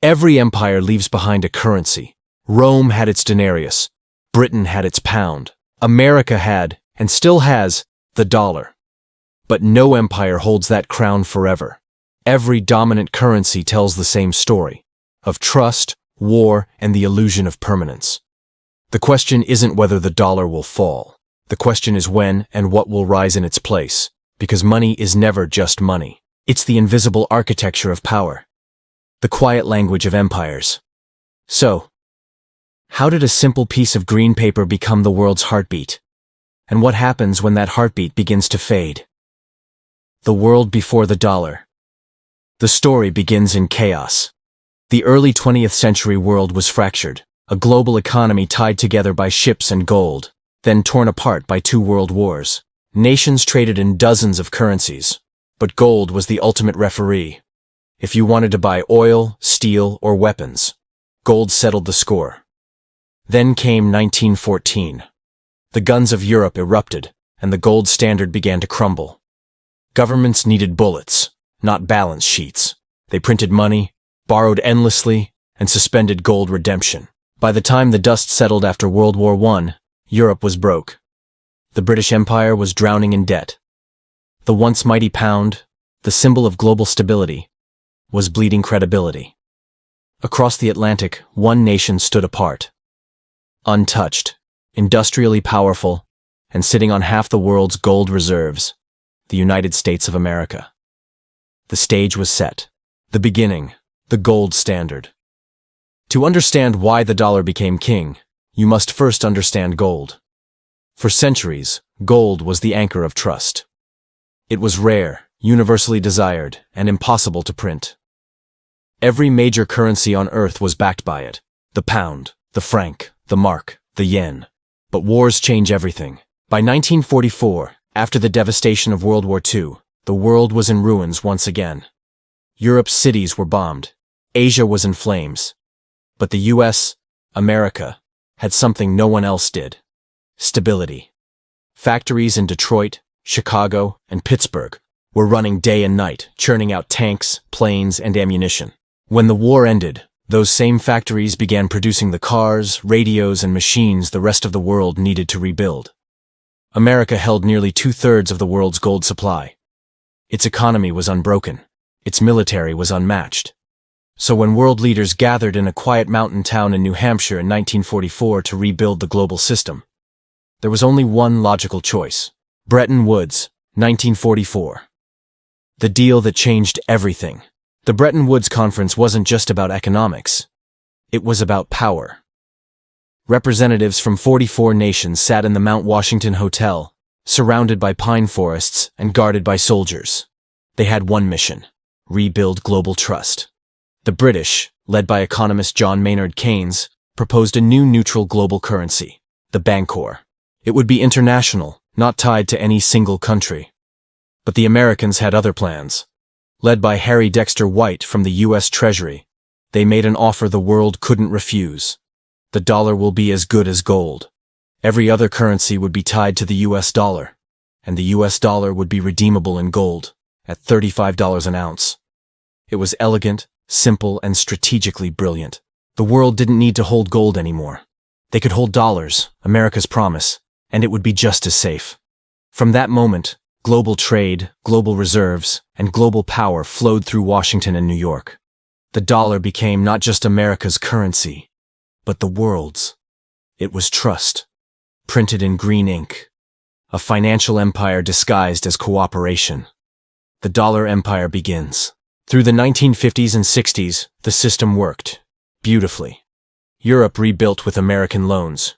Every empire leaves behind a currency. Rome had its denarius. Britain had its pound. America had, and still has, the dollar. But no empire holds that crown forever. Every dominant currency tells the same story, of trust, war, and the illusion of permanence. The question isn't whether the dollar will fall. The question is when and what will rise in its place, because money is never just money. It's the invisible architecture of power, the quiet language of empires. So, how did a simple piece of green paper become the world's heartbeat? And what happens when that heartbeat begins to fade? The world before the dollar. The story begins in chaos. The early 20th century world was fractured, a global economy tied together by ships and gold, then torn apart by 2 world wars. Nations traded in dozens of currencies, but gold was the ultimate referee. If you wanted to buy oil, steel, or weapons, gold settled the score. Then came 1914. The guns of Europe erupted, and the gold standard began to crumble. Governments needed bullets, not balance sheets. They printed money, borrowed endlessly, and suspended gold redemption. By the time the dust settled after World War I, Europe was broke. The British Empire was drowning in debt. The once mighty pound, the symbol of global stability, was bleeding credibility. Across the Atlantic, one nation stood apart. Untouched, industrially powerful, and sitting on half the world's gold reserves, the United States of America. The stage was set. The beginning, the gold standard. To understand why the dollar became king, you must first understand gold. For centuries, gold was the anchor of trust. It was rare, universally desired, and impossible to print. Every major currency on earth was backed by it: the pound, the franc, the mark, the yen. But wars change everything. By 1944, after the devastation of World War II, the world was in ruins once again. Europe's cities were bombed. Asia was in flames. But the US, America, had something no one else did: stability. Factories in Detroit, Chicago, and Pittsburgh were running day and night, churning out tanks, planes, and ammunition. When the war ended, those same factories began producing the cars, radios, and machines the rest of the world needed to rebuild. America held nearly 2/3 of the world's gold supply. Its economy was unbroken. Its military was unmatched. So when world leaders gathered in a quiet mountain town in New Hampshire in 1944 to rebuild the global system, there was only one logical choice: Bretton Woods, 1944. The deal that changed everything. The Bretton Woods Conference wasn't just about economics. It was about power. Representatives from 44 nations sat in the Mount Washington Hotel, surrounded by pine forests and guarded by soldiers. They had one mission: rebuild global trust. The British, led by economist John Maynard Keynes, proposed a new neutral global currency, the Bancor. It would be international, not tied to any single country. But the Americans had other plans. Led by Harry Dexter White from the U.S. Treasury, they made an offer the world couldn't refuse. The dollar will be as good as gold. Every other currency would be tied to the U.S. dollar, and the U.S. dollar would be redeemable in gold, at $35 an ounce. It was elegant, simple, and strategically brilliant. The world didn't need to hold gold anymore. They could hold dollars, America's promise, and it would be just as safe. From that moment, global trade, global reserves, and global power flowed through Washington and New York. The dollar became not just America's currency, but the world's. It was trust, printed in green ink. A financial empire disguised as cooperation. The dollar empire begins. Through the 1950s and 60s, the system worked beautifully. Europe rebuilt with American loans.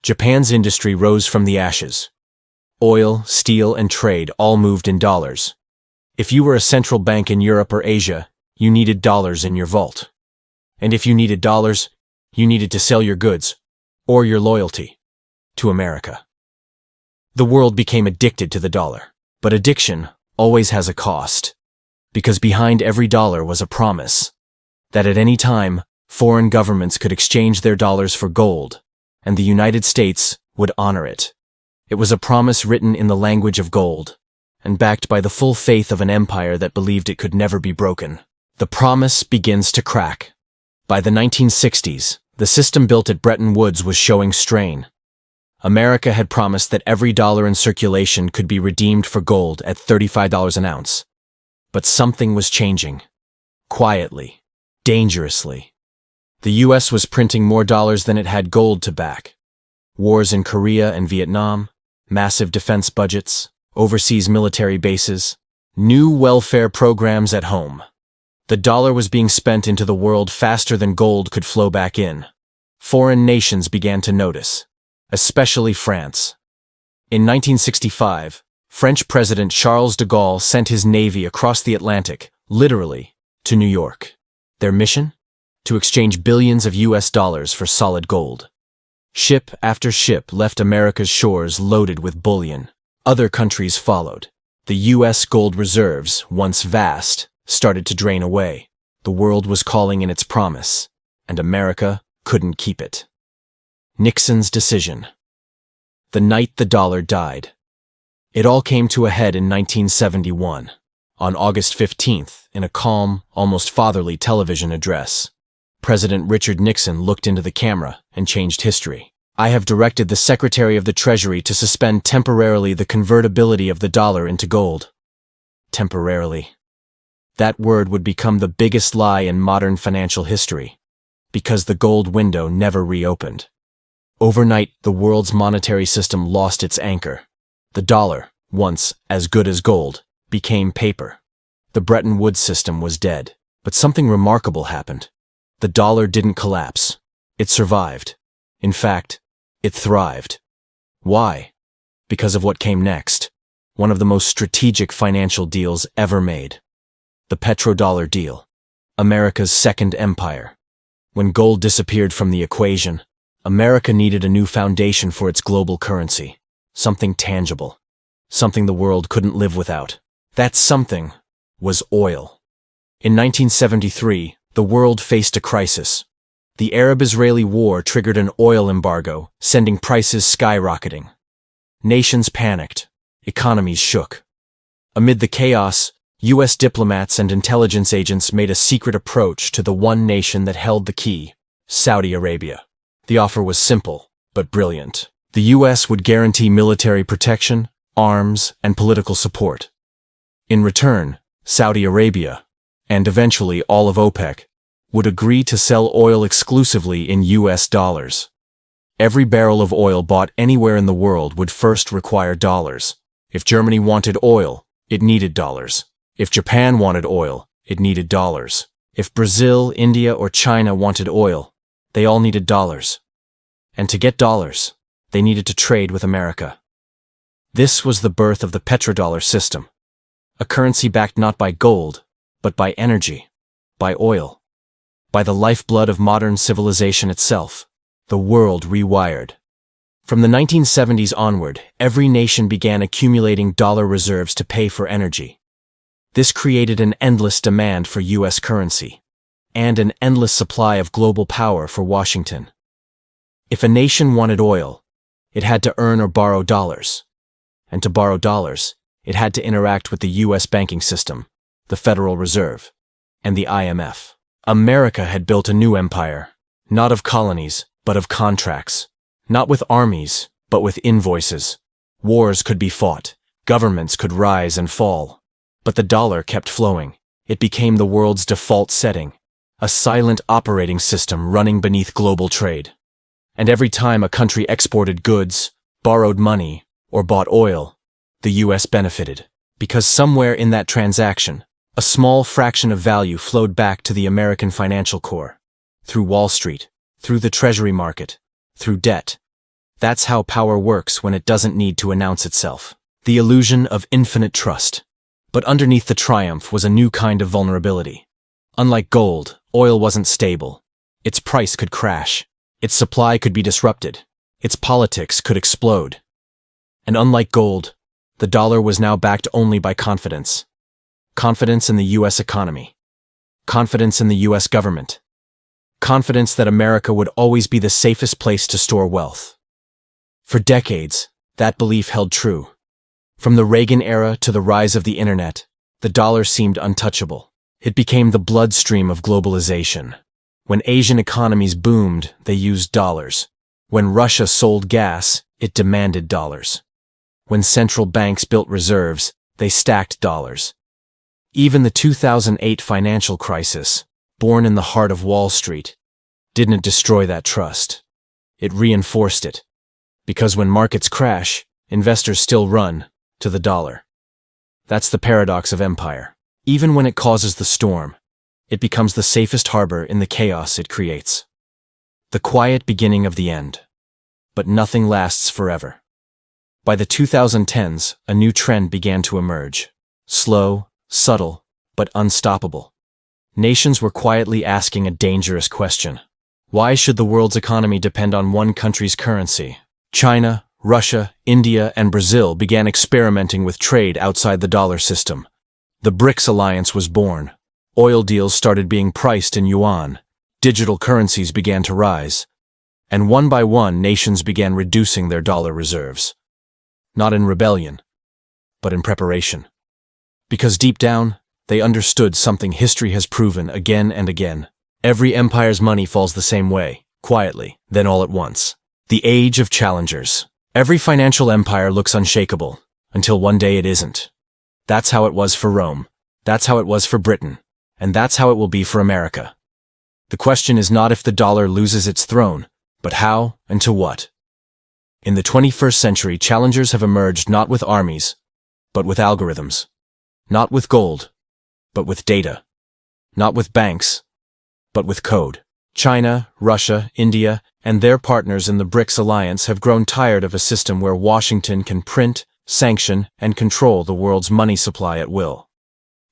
Japan's industry rose from the ashes. Oil, steel, and trade all moved in dollars. If you were a central bank in Europe or Asia, you needed dollars in your vault. And if you needed dollars, you needed to sell your goods, or your loyalty, to America. The world became addicted to the dollar. But addiction always has a cost. Because behind every dollar was a promise that at any time, foreign governments could exchange their dollars for gold, and the United States would honor it. It was a promise written in the language of gold, and backed by the full faith of an empire that believed it could never be broken. The promise begins to crack. By the 1960s, the system built at Bretton Woods was showing strain. America had promised that every dollar in circulation could be redeemed for gold at $35 an ounce. But something was changing. Quietly. Dangerously. The U.S. was printing more dollars than it had gold to back. Wars in Korea and Vietnam, massive defense budgets, overseas military bases, new welfare programs at home. The dollar was being spent into the world faster than gold could flow back in. Foreign nations began to notice, especially France. In 1965, French President Charles de Gaulle sent his navy across the Atlantic, literally, to New York. Their mission? To exchange billions of US dollars for solid gold. Ship after ship left America's shores loaded with bullion. Other countries followed. The US gold reserves, once vast, started to drain away. The world was calling in its promise, and America couldn't keep it. Nixon's decision. The night the dollar died. It all came to a head in 1971. On August 15th, in a calm, almost fatherly television address, President Richard Nixon looked into the camera and changed history. I have directed the Secretary of the Treasury to suspend temporarily the convertibility of the dollar into gold. Temporarily. That word would become the biggest lie in modern financial history, because the gold window never reopened. Overnight, the world's monetary system lost its anchor. The dollar, once as good as gold, became paper. The Bretton Woods system was dead, but something remarkable happened. The dollar didn't collapse. It survived. In fact, it thrived. Why? Because of what came next. One of the most strategic financial deals ever made. The Petrodollar deal. America's second empire. When gold disappeared from the equation, America needed a new foundation for its global currency. Something tangible. Something the world couldn't live without. That something was oil. In 1973, the world faced a crisis. The Arab-Israeli war triggered an oil embargo, sending prices skyrocketing. Nations panicked. Economies shook. Amid the chaos, U.S. diplomats and intelligence agents made a secret approach to the one nation that held the key, Saudi Arabia. The offer was simple, but brilliant. The U.S. would guarantee military protection, arms, and political support. In return, Saudi Arabia, and eventually all of OPEC, would agree to sell oil exclusively in U.S. dollars. Every barrel of oil bought anywhere in the world would first require dollars. If Germany wanted oil, it needed dollars. If Japan wanted oil, it needed dollars. If Brazil, India, or China wanted oil, they all needed dollars. And to get dollars, they needed to trade with America. This was the birth of the petrodollar system, a currency backed not by gold, but by energy, by oil, by the lifeblood of modern civilization itself, the world rewired. From the 1970s onward, every nation began accumulating dollar reserves to pay for energy. This created an endless demand for U.S. currency, and an endless supply of global power for Washington. If a nation wanted oil, it had to earn or borrow dollars. And to borrow dollars, it had to interact with the U.S. banking system, the Federal Reserve, and the IMF. America had built a new empire, not of colonies, but of contracts. Not with armies, but with invoices. Wars could be fought, governments could rise and fall. But the dollar kept flowing. It became the world's default setting, a silent operating system running beneath global trade. And every time a country exported goods, borrowed money, or bought oil, the U.S. benefited. Because somewhere in that transaction, a small fraction of value flowed back to the American financial core. Through Wall Street, through the Treasury market, through debt. That's how power works when it doesn't need to announce itself. The illusion of infinite trust. But underneath the triumph was a new kind of vulnerability. Unlike gold, oil wasn't stable. Its price could crash. Its supply could be disrupted. Its politics could explode. And unlike gold, the dollar was now backed only by confidence. Confidence in the U.S. economy. Confidence in the U.S. government. Confidence that America would always be the safest place to store wealth. For decades, that belief held true. From the Reagan era to the rise of the internet, the dollar seemed untouchable. It became the bloodstream of globalization. When Asian economies boomed, they used dollars. When Russia sold gas, it demanded dollars. When central banks built reserves, they stacked dollars. Even the 2008 financial crisis, born in the heart of Wall Street, didn't destroy that trust. It reinforced it. Because when markets crash, investors still run to the dollar. That's the paradox of empire. Even when it causes the storm, it becomes the safest harbor in the chaos it creates. The quiet beginning of the end. But nothing lasts forever. By the 2010s, a new trend began to emerge. Slow, subtle, but unstoppable. Nations were quietly asking a dangerous question. Why should the world's economy depend on one country's currency? China, Russia, India, and Brazil began experimenting with trade outside the dollar system. The BRICS alliance was born. Oil deals started being priced in yuan. Digital currencies began to rise. And one by one, nations began reducing their dollar reserves. Not in rebellion, but in preparation. Because deep down, they understood something history has proven again and again. Every empire's money falls the same way, quietly, then all at once. The age of challengers. Every financial empire looks unshakable, until one day it isn't. That's how it was for Rome. That's how it was for Britain. And that's how it will be for America. The question is not if the dollar loses its throne, but how and to what. In the 21st century, challengers have emerged not with armies, but with algorithms. Not with gold, but with data. Not with banks, but with code. China, Russia, India, and their partners in the BRICS alliance have grown tired of a system where Washington can print, sanction, and control the world's money supply at will.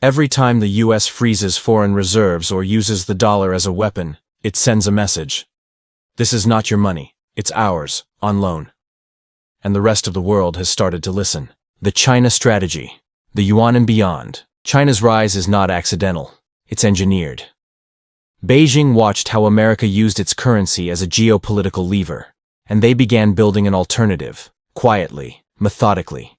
Every time the US freezes foreign reserves or uses the dollar as a weapon, it sends a message. This is not your money, it's ours, on loan. And the rest of the world has started to listen. The China strategy. The yuan and beyond. China's rise is not accidental, it's engineered. Beijing watched how America used its currency as a geopolitical lever, and they began building an alternative, quietly, methodically.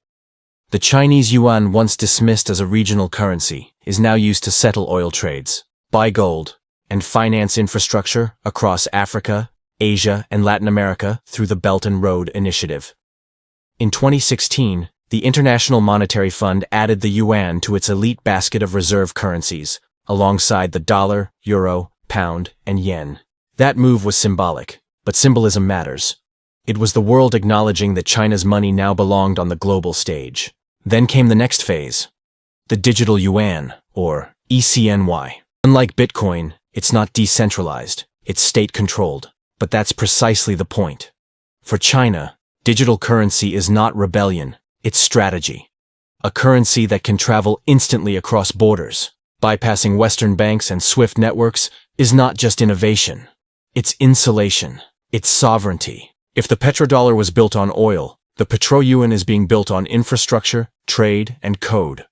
The Chinese yuan, once dismissed as a regional currency, is now used to settle oil trades, buy gold, and finance infrastructure across Africa, Asia, and Latin America through the Belt and Road Initiative. In 2016, the International Monetary Fund added the yuan to its elite basket of reserve currencies, alongside the dollar, euro, pound, and yen. That move was symbolic, but symbolism matters. It was the world acknowledging that China's money now belonged on the global stage. Then came the next phase, the digital yuan, or ECNY. Unlike Bitcoin, it's not decentralized, it's state-controlled. But that's precisely the point. For China, digital currency is not rebellion, it's strategy. A currency that can travel instantly across borders, bypassing Western banks and SWIFT networks, is not just innovation. It's insulation. It's sovereignty. If the petrodollar was built on oil, the petro-yuan is being built on infrastructure, trade, and code.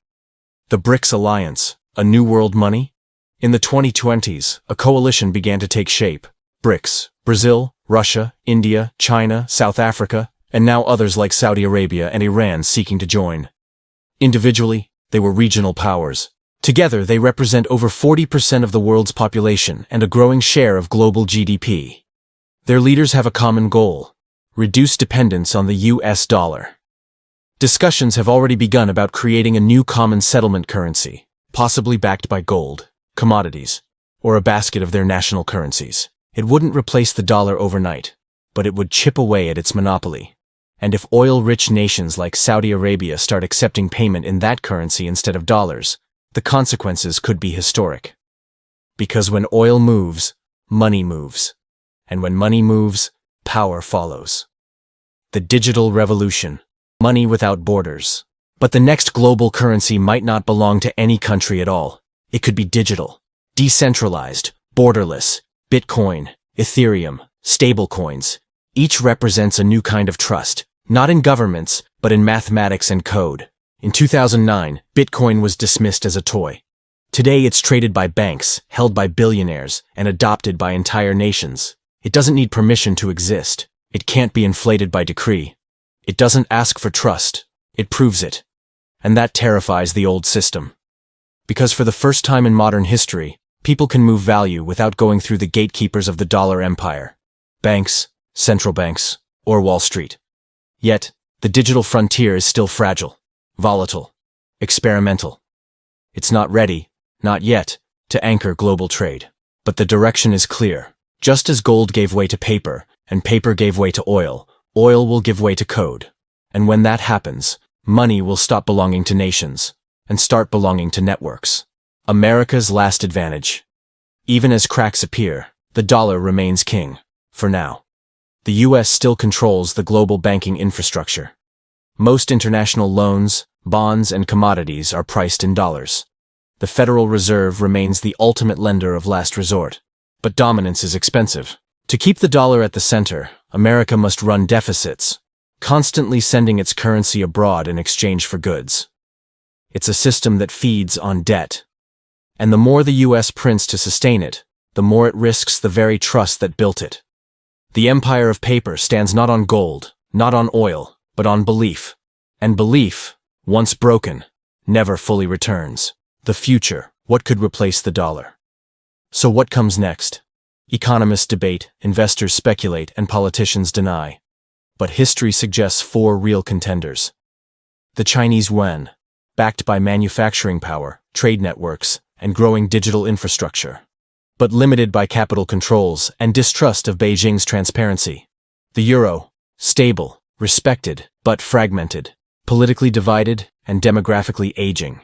The BRICS alliance, a new world money? In the 2020s, a coalition began to take shape. BRICS, Brazil, Russia, India, China, South Africa, and now others like Saudi Arabia and Iran seeking to join. Individually, they were regional powers. Together, they represent over 40% of the world's population and a growing share of global GDP. Their leaders have a common goal: reduce dependence on the US dollar. Discussions have already begun about creating a new common settlement currency, possibly backed by gold, commodities, or a basket of their national currencies. It wouldn't replace the dollar overnight, but it would chip away at its monopoly. And if oil-rich nations like Saudi Arabia start accepting payment in that currency instead of dollars, the consequences could be historic. Because when oil moves, money moves. And when money moves, power follows. The digital revolution. Money without borders. But the next global currency might not belong to any country at all. It could be digital, decentralized, borderless. Bitcoin, Ethereum, stablecoins. Each represents a new kind of trust, not in governments, but in mathematics and code. In 2009, Bitcoin was dismissed as a toy. Today it's traded by banks, held by billionaires, and adopted by entire nations. It doesn't need permission to exist. It can't be inflated by decree. It doesn't ask for trust. It proves it. And that terrifies the old system. Because for the first time in modern history, People can move value without going through the gatekeepers of the dollar empire. Banks, central banks, or Wall Street. Yet, the digital frontier is still fragile, volatile, experimental. It's not ready, not yet, to anchor global trade. But the direction is clear. Just as gold gave way to paper, and paper gave way to oil, oil will give way to code. And when that happens, money will stop belonging to nations, and start belonging to networks. America's last advantage. Even as cracks appear, the dollar remains king, for now. The U.S. still controls the global banking infrastructure. Most international loans, bonds, and commodities are priced in dollars. The Federal Reserve remains the ultimate lender of last resort. But dominance is expensive. To keep the dollar at the center, America must run deficits, constantly sending its currency abroad in exchange for goods. It's a system that feeds on debt. And the more the U.S. prints to sustain it, the more it risks the very trust that built it. The empire of paper stands not on gold, not on oil, but on belief. And belief, once broken, never fully returns. The future, what could replace the dollar? So what comes next? Economists debate, investors speculate, and politicians deny. But history suggests 4 real contenders. The Chinese yuan, backed by manufacturing power, trade networks, and growing digital infrastructure, but limited by capital controls and distrust of Beijing's transparency. The euro, stable, respected, but fragmented, politically divided, and demographically aging.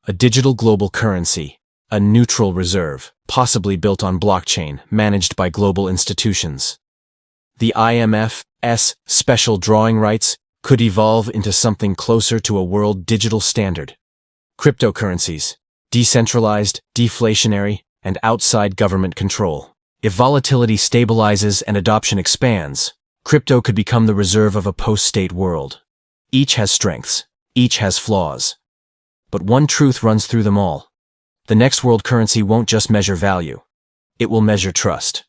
A digital global currency, a neutral reserve, possibly built on blockchain, managed by global institutions. The IMF's special drawing rights could evolve into something closer to a world digital standard. Cryptocurrencies, decentralized, deflationary, and outside government control. If volatility stabilizes and adoption expands, crypto could become the reserve of a post-state world. Each has strengths, each has flaws. But one truth runs through them all. The next world currency won't just measure value. It will measure trust.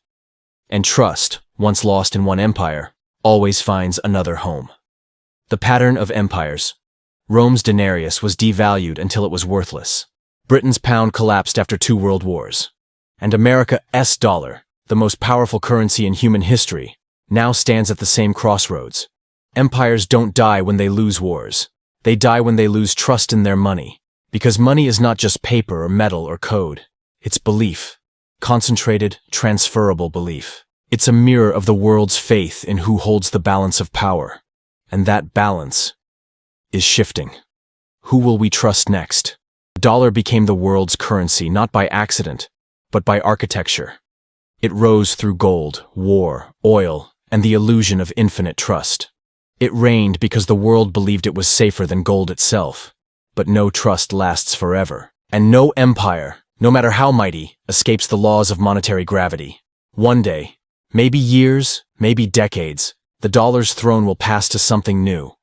And trust, once lost in one empire, always finds another home. The pattern of empires. Rome's denarius was devalued until it was worthless. Britain's pound collapsed after 2 world wars. And America's dollar, the most powerful currency in human history, now stands at the same crossroads. Empires don't die when they lose wars. They die when they lose trust in their money. Because money is not just paper or metal or code. It's belief. Concentrated, transferable belief. It's a mirror of the world's faith in who holds the balance of power. And that balance is shifting. Who will we trust next? The dollar became the world's currency not by accident, but by architecture. It rose through gold, war, oil, and the illusion of infinite trust. It reigned because the world believed it was safer than gold itself. But no trust lasts forever. And no empire, no matter how mighty, escapes the laws of monetary gravity. One day, maybe years, maybe decades, the dollar's throne will pass to something new.